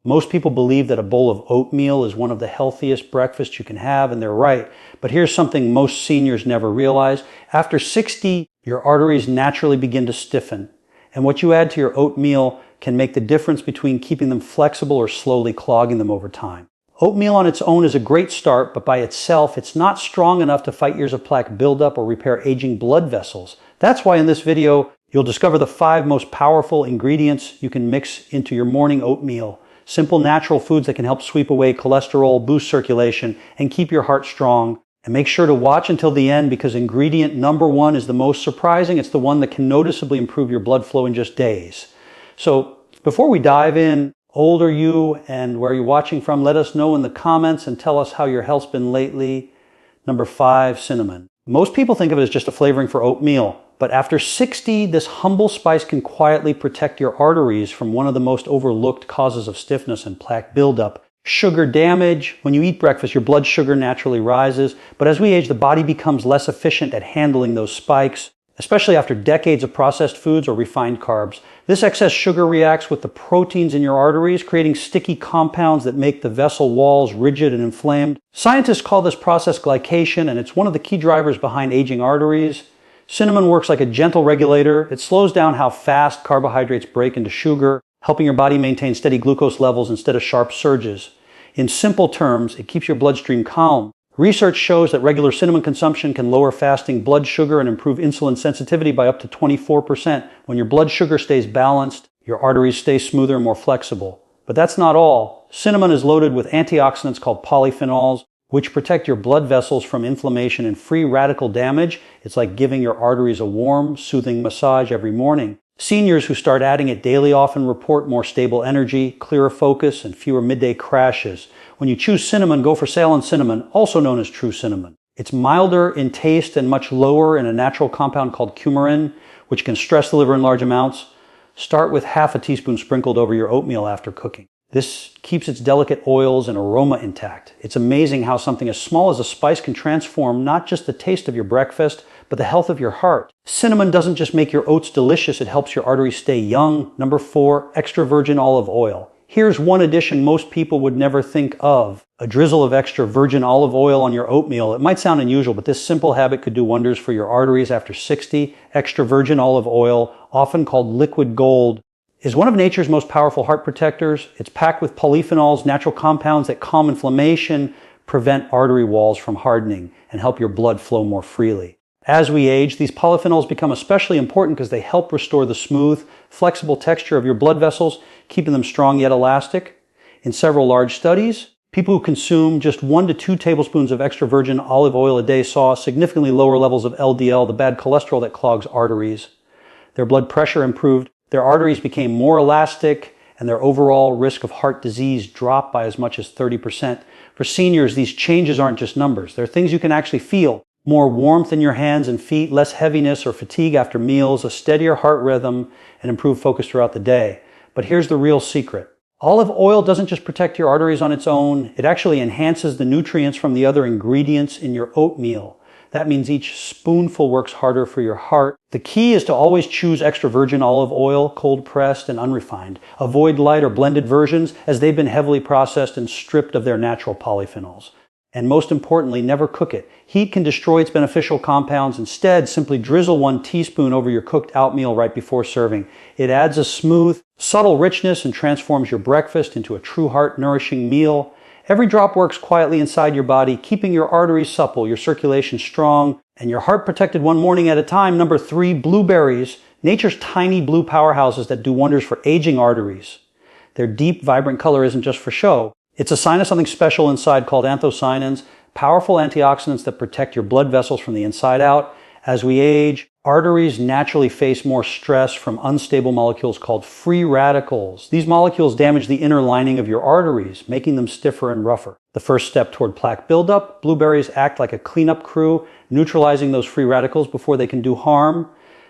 Most people believe that a bowl of oatmeal is one of the healthiest breakfasts you can have, and they're right. But here's something most seniors never realize. After 60, your arteries naturally begin to stiffen. And what you add to your oatmeal can make the difference between keeping them flexible or slowly clogging them over time. Oatmeal on its own is a great start, but by itself, it's not strong enough to fight years of plaque buildup or repair aging blood vessels. That's why in this video, you'll discover the 5 most powerful ingredients you can mix into your morning oatmeal. Simple natural foods that can help sweep away cholesterol, boost circulation, and keep your heart strong. And make sure to watch until the end because ingredient number 1 is the most surprising. It's the one that can noticeably improve your blood flow in just days. So before we dive in, old are you and where are you watching from? Let us know in the comments and tell us how your health's been lately. Number 5, cinnamon. Most people think of it as just a flavoring for oatmeal. But after 60, this humble spice can quietly protect your arteries from one of the most overlooked causes of stiffness and plaque buildup. Sugar damage. When you eat breakfast, your blood sugar naturally rises. But as we age, the body becomes less efficient at handling those spikes, especially after decades of processed foods or refined carbs. This excess sugar reacts with the proteins in your arteries, creating sticky compounds that make the vessel walls rigid and inflamed. Scientists call this process glycation, and it's one of the key drivers behind aging arteries. Cinnamon works like a gentle regulator. It slows down how fast carbohydrates break into sugar, helping your body maintain steady glucose levels instead of sharp surges. In simple terms, it keeps your bloodstream calm. Research shows that regular cinnamon consumption can lower fasting blood sugar and improve insulin sensitivity by up to 24%. When your blood sugar stays balanced, your arteries stay smoother and more flexible. But that's not all. Cinnamon is loaded with antioxidants called polyphenols, which protect your blood vessels from inflammation and free radical damage. It's like giving your arteries a warm, soothing massage every morning. Seniors who start adding it daily often report more stable energy, clearer focus, and fewer midday crashes. When you choose cinnamon, go for Ceylon cinnamon, also known as true cinnamon. It's milder in taste and much lower in a natural compound called coumarin, which can stress the liver in large amounts. Start with half a teaspoon sprinkled over your oatmeal after cooking. This keeps its delicate oils and aroma intact. It's amazing how something as small as a spice can transform not just the taste of your breakfast, but the health of your heart. Cinnamon doesn't just make your oats delicious, it helps your arteries stay young. Number 4, extra virgin olive oil. Here's one addition most people would never think of. A drizzle of extra virgin olive oil on your oatmeal. It might sound unusual, but this simple habit could do wonders for your arteries after 60. Extra virgin olive oil, often called liquid gold, is one of nature's most powerful heart protectors. It's packed with polyphenols, natural compounds that calm inflammation, prevent artery walls from hardening, and help your blood flow more freely. As we age, these polyphenols become especially important because they help restore the smooth, flexible texture of your blood vessels, keeping them strong yet elastic. In several large studies, people who consume just 1 to 2 tablespoons of extra virgin olive oil a day saw significantly lower levels of LDL, the bad cholesterol that clogs arteries. Their blood pressure improved, their arteries became more elastic, and their overall risk of heart disease dropped by as much as 30%. For seniors, these changes aren't just numbers. They're things you can actually feel. More warmth in your hands and feet, less heaviness or fatigue after meals, a steadier heart rhythm, and improved focus throughout the day. But here's the real secret. Olive oil doesn't just protect your arteries on its own, it actually enhances the nutrients from the other ingredients in your oatmeal. That means each spoonful works harder for your heart. The key is to always choose extra virgin olive oil, cold pressed and unrefined. Avoid light or blended versions as they've been heavily processed and stripped of their natural polyphenols. And most importantly, never cook it. Heat can destroy its beneficial compounds. Instead, simply drizzle 1 teaspoon over your cooked oatmeal right before serving. It adds a smooth, subtle richness and transforms your breakfast into a true heart-nourishing meal. Every drop works quietly inside your body, keeping your arteries supple, your circulation strong, and your heart protected one morning at a time. Number 3, blueberries. Nature's tiny blue powerhouses that do wonders for aging arteries. Their deep, vibrant color isn't just for show. It's a sign of something special inside called anthocyanins, powerful antioxidants that protect your blood vessels from the inside out. As we age, arteries naturally face more stress from unstable molecules called free radicals. These molecules damage the inner lining of your arteries, making them stiffer and rougher. The first step toward plaque buildup, blueberries act like a cleanup crew, neutralizing those free radicals before they can do harm.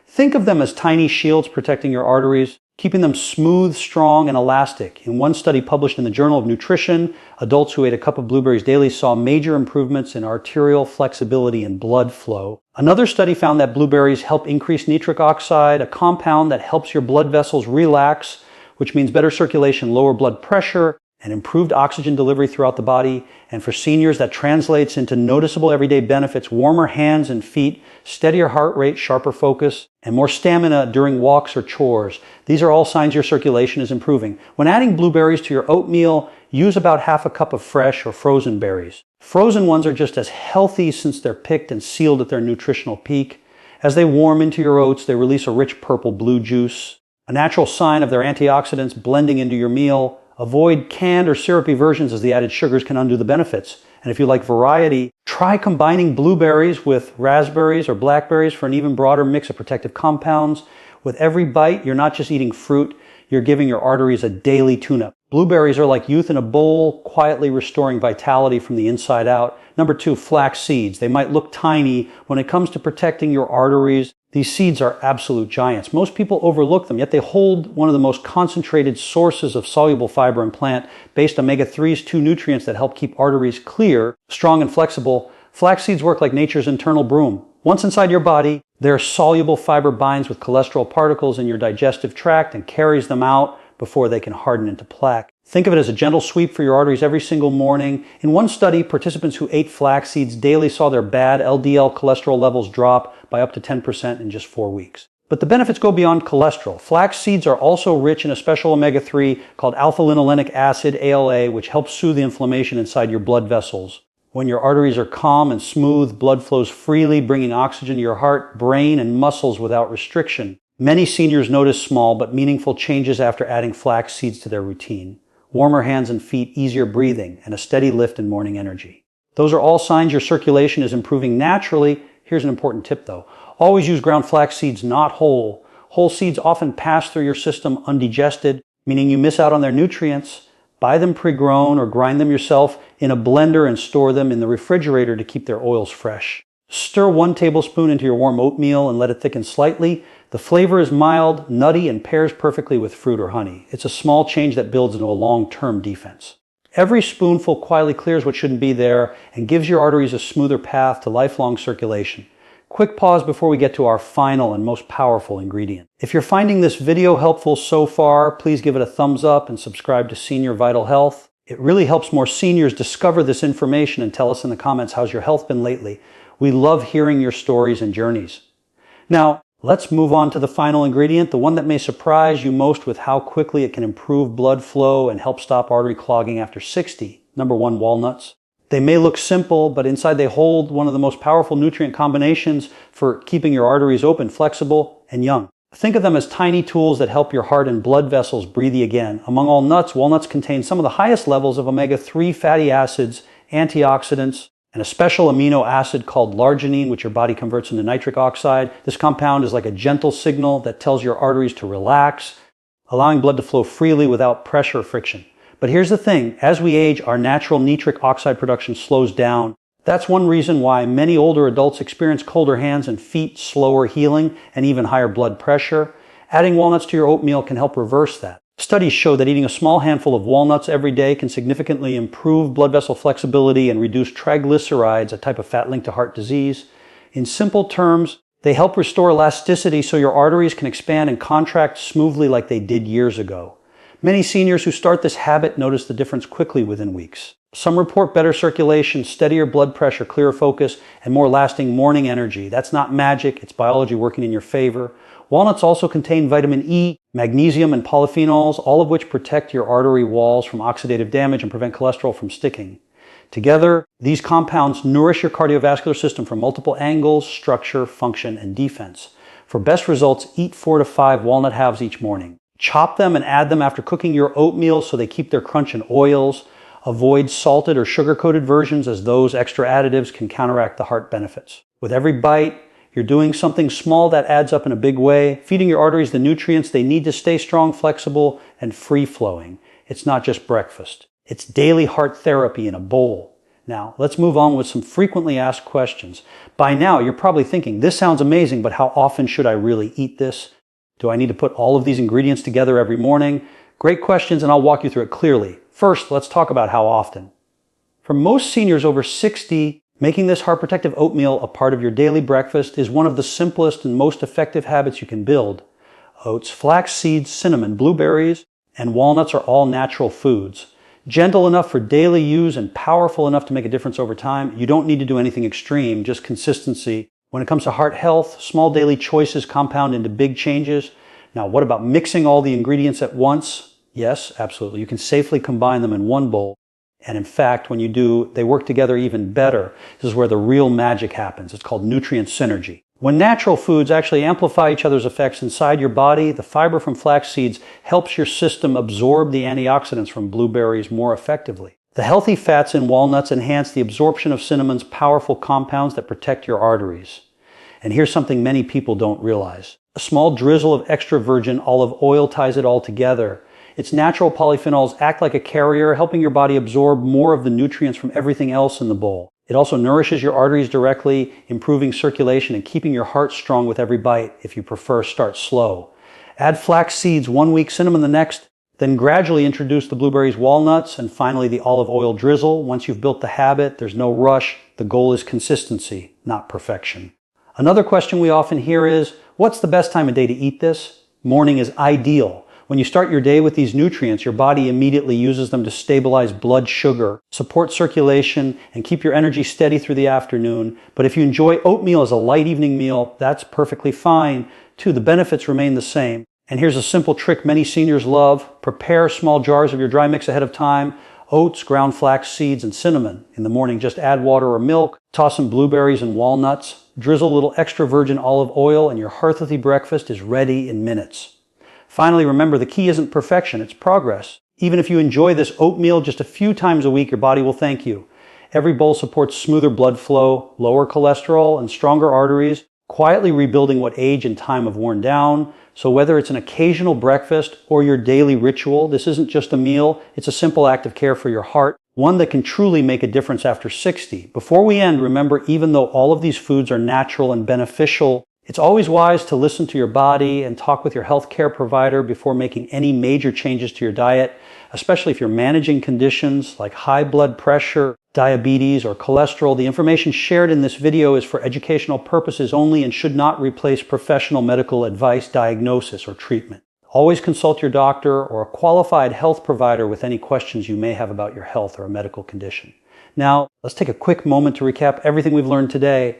Think of them as tiny shields protecting your arteries, keeping them smooth, strong, and elastic. In one study published in the Journal of Nutrition, adults who ate a cup of blueberries daily saw major improvements in arterial flexibility and blood flow. Another study found that blueberries help increase nitric oxide, a compound that helps your blood vessels relax, which means better circulation, lower blood pressure, and improved oxygen delivery throughout the body. And for seniors, that translates into noticeable everyday benefits: warmer hands and feet, steadier heart rate, sharper focus, and more stamina during walks or chores. These are all signs your circulation is improving. When adding blueberries to your oatmeal, use about half a cup of fresh or frozen berries. Frozen ones are just as healthy since they're picked and sealed at their nutritional peak. As they warm into your oats, they release a rich purple-blue juice, a natural sign of their antioxidants blending into your meal. Avoid canned or syrupy versions, as the added sugars can undo the benefits. And if you like variety, try combining blueberries with raspberries or blackberries for an even broader mix of protective compounds. With every bite, you're not just eating fruit, you're giving your arteries a daily tune-up. Blueberries are like youth in a bowl, quietly restoring vitality from the inside out. Number 2, flax seeds. They might look tiny. When it comes to protecting your arteries, these seeds are absolute giants. Most people overlook them, yet they hold one of the most concentrated sources of soluble fiber in plant-based omega-3s, 2 nutrients that help keep arteries clear, strong, and flexible. Flax seeds work like nature's internal broom. Once inside your body, their soluble fiber binds with cholesterol particles in your digestive tract and carries them out before they can harden into plaque. Think of it as a gentle sweep for your arteries every single morning. In one study, participants who ate flax seeds daily saw their bad LDL cholesterol levels drop by up to 10% in just 4 weeks. But the benefits go beyond cholesterol. Flax seeds are also rich in a special omega-3 called alpha-linolenic acid, ALA, which helps soothe the inflammation inside your blood vessels. When your arteries are calm and smooth, blood flows freely, bringing oxygen to your heart, brain, and muscles without restriction. Many seniors notice small but meaningful changes after adding flax seeds to their routine. Warmer hands and feet, easier breathing, and a steady lift in morning energy. Those are all signs your circulation is improving naturally. Here's an important tip though. Always use ground flax seeds, not whole. Whole seeds often pass through your system undigested, meaning you miss out on their nutrients. Buy them pre-grown or grind them yourself in a blender and store them in the refrigerator to keep their oils fresh. Stir 1 tablespoon into your warm oatmeal and let it thicken slightly. The flavor is mild, nutty, and pairs perfectly with fruit or honey. It's a small change that builds into a long-term defense. Every spoonful quietly clears what shouldn't be there and gives your arteries a smoother path to lifelong circulation. Quick pause before we get to our final and most powerful ingredient. If you're finding this video helpful so far, please give it a thumbs up and subscribe to Senior Vital Health. It really helps more seniors discover this information, and tell us in the comments, how's your health been lately? We love hearing your stories and journeys. Now, let's move on to the final ingredient, the one that may surprise you most with how quickly it can improve blood flow and help stop artery clogging after 60. Number 1, walnuts. They may look simple, but inside they hold one of the most powerful nutrient combinations for keeping your arteries open, flexible, and young. Think of them as tiny tools that help your heart and blood vessels breathe again. Among all nuts, walnuts contain some of the highest levels of omega-3 fatty acids, antioxidants, and a special amino acid called larginine, which your body converts into nitric oxide. This compound is like a gentle signal that tells your arteries to relax, allowing blood to flow freely without pressure or friction. But here's the thing, as we age, our natural nitric oxide production slows down. That's one reason why many older adults experience colder hands and feet, slower healing, and even higher blood pressure. Adding walnuts to your oatmeal can help reverse that. Studies show that eating a small handful of walnuts every day can significantly improve blood vessel flexibility and reduce triglycerides, a type of fat linked to heart disease. In simple terms, they help restore elasticity so your arteries can expand and contract smoothly like they did years ago. Many seniors who start this habit notice the difference quickly within weeks. Some report better circulation, steadier blood pressure, clearer focus, and more lasting morning energy. That's not magic, it's biology working in your favor. Walnuts also contain vitamin E, magnesium, and polyphenols, all of which protect your artery walls from oxidative damage and prevent cholesterol from sticking. Together, these compounds nourish your cardiovascular system from multiple angles: structure, function, and defense. For best results, eat 4 to 5 walnut halves each morning. Chop them and add them after cooking your oatmeal so they keep their crunch in oils. Avoid salted or sugar-coated versions, as those extra additives can counteract the heart benefits. With every bite, you're doing something small that adds up in a big way, feeding your arteries the nutrients they need to stay strong, flexible, and free-flowing. It's not just breakfast. It's daily heart therapy in a bowl. Now, let's move on with some frequently asked questions. By now, you're probably thinking, this sounds amazing, but how often should I really eat this? Do I need to put all of these ingredients together every morning? Great questions, and I'll walk you through it clearly. First, let's talk about how often. For most seniors over 60, making this heart protective oatmeal a part of your daily breakfast is one of the simplest and most effective habits you can build. Oats, flax seeds, cinnamon, blueberries, and walnuts are all natural foods. Gentle enough for daily use and powerful enough to make a difference over time. You don't need to do anything extreme, just consistency. When it comes to heart health, small daily choices compound into big changes. Now, what about mixing all the ingredients at once? Yes, absolutely. You can safely combine them in one bowl. And in fact, when you do, they work together even better. This is where the real magic happens. It's called nutrient synergy. When natural foods actually amplify each other's effects inside your body, the fiber from flax seeds helps your system absorb the antioxidants from blueberries more effectively. The healthy fats in walnuts enhance the absorption of cinnamon's powerful compounds that protect your arteries. And here's something many people don't realize. A small drizzle of extra virgin olive oil ties it all together. Its natural polyphenols act like a carrier, helping your body absorb more of the nutrients from everything else in the bowl. It also nourishes your arteries directly, improving circulation and keeping your heart strong with every bite. If you prefer, start slow. Add flax seeds 1 week, cinnamon the next, then gradually introduce the blueberries, walnuts, and finally the olive oil drizzle. Once you've built the habit, there's no rush. The goal is consistency, not perfection. Another question we often hear is, what's the best time of day to eat this? Morning is ideal. When you start your day with these nutrients, your body immediately uses them to stabilize blood sugar, support circulation, and keep your energy steady through the afternoon. But if you enjoy oatmeal as a light evening meal, that's perfectly fine too. The benefits remain the same. And here's a simple trick many seniors love. Prepare small jars of your dry mix ahead of time. Oats, ground flax seeds, and cinnamon. In the morning, just add water or milk. Toss some blueberries and walnuts. Drizzle a little extra virgin olive oil, and your hearty breakfast is ready in minutes. Finally, remember, the key isn't perfection, it's progress. Even if you enjoy this oatmeal just a few times a week, your body will thank you. Every bowl supports smoother blood flow, lower cholesterol, and stronger arteries, quietly rebuilding what age and time have worn down. So whether it's an occasional breakfast or your daily ritual, this isn't just a meal, it's a simple act of care for your heart, one that can truly make a difference after 60. Before we end, remember, even though all of these foods are natural and beneficial, it's always wise to listen to your body and talk with your healthcare provider before making any major changes to your diet, especially if you're managing conditions like high blood pressure, diabetes, or cholesterol. The information shared in this video is for educational purposes only and should not replace professional medical advice, diagnosis, or treatment. Always consult your doctor or a qualified health provider with any questions you may have about your health or a medical condition. Now, let's take a quick moment to recap everything we've learned today.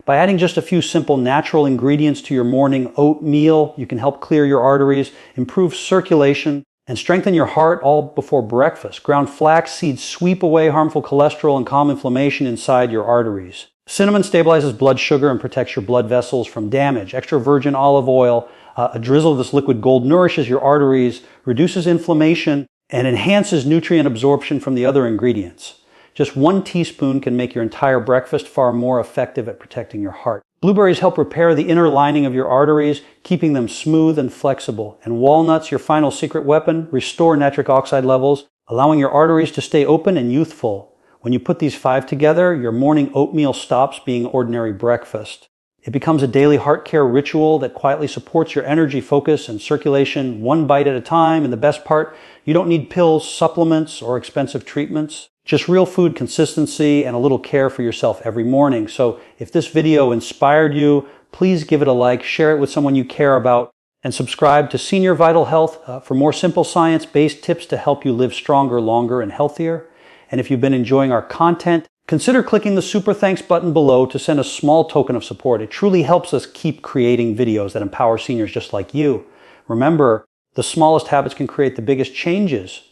By adding just a few simple natural ingredients to your morning oatmeal, you can help clear your arteries, improve circulation, and strengthen your heart all before breakfast. Ground flax seeds sweep away harmful cholesterol and calm inflammation inside your arteries. Cinnamon stabilizes blood sugar and protects your blood vessels from damage. Extra virgin olive oil, a drizzle of this liquid gold, nourishes your arteries, reduces inflammation, and enhances nutrient absorption from the other ingredients. Just 1 teaspoon can make your entire breakfast far more effective at protecting your heart. Blueberries help repair the inner lining of your arteries, keeping them smooth and flexible. And walnuts, your final secret weapon, restore nitric oxide levels, allowing your arteries to stay open and youthful. When you put these 5 together, your morning oatmeal stops being ordinary breakfast. It becomes a daily heart care ritual that quietly supports your energy, focus, and circulation 1 bite at a time. And the best part, you don't need pills, supplements, or expensive treatments. Just real food consistency and a little care for yourself every morning. So if this video inspired you, please give it a like, share it with someone you care about, and subscribe to Senior Vital Health for more simple science-based tips to help you live stronger, longer, and healthier. And if you've been enjoying our content, consider clicking the Super Thanks button below to send a small token of support. It truly helps us keep creating videos that empower seniors just like you. Remember, the smallest habits can create the biggest changes.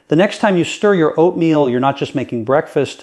The next time you stir your oatmeal, you're not just making breakfast,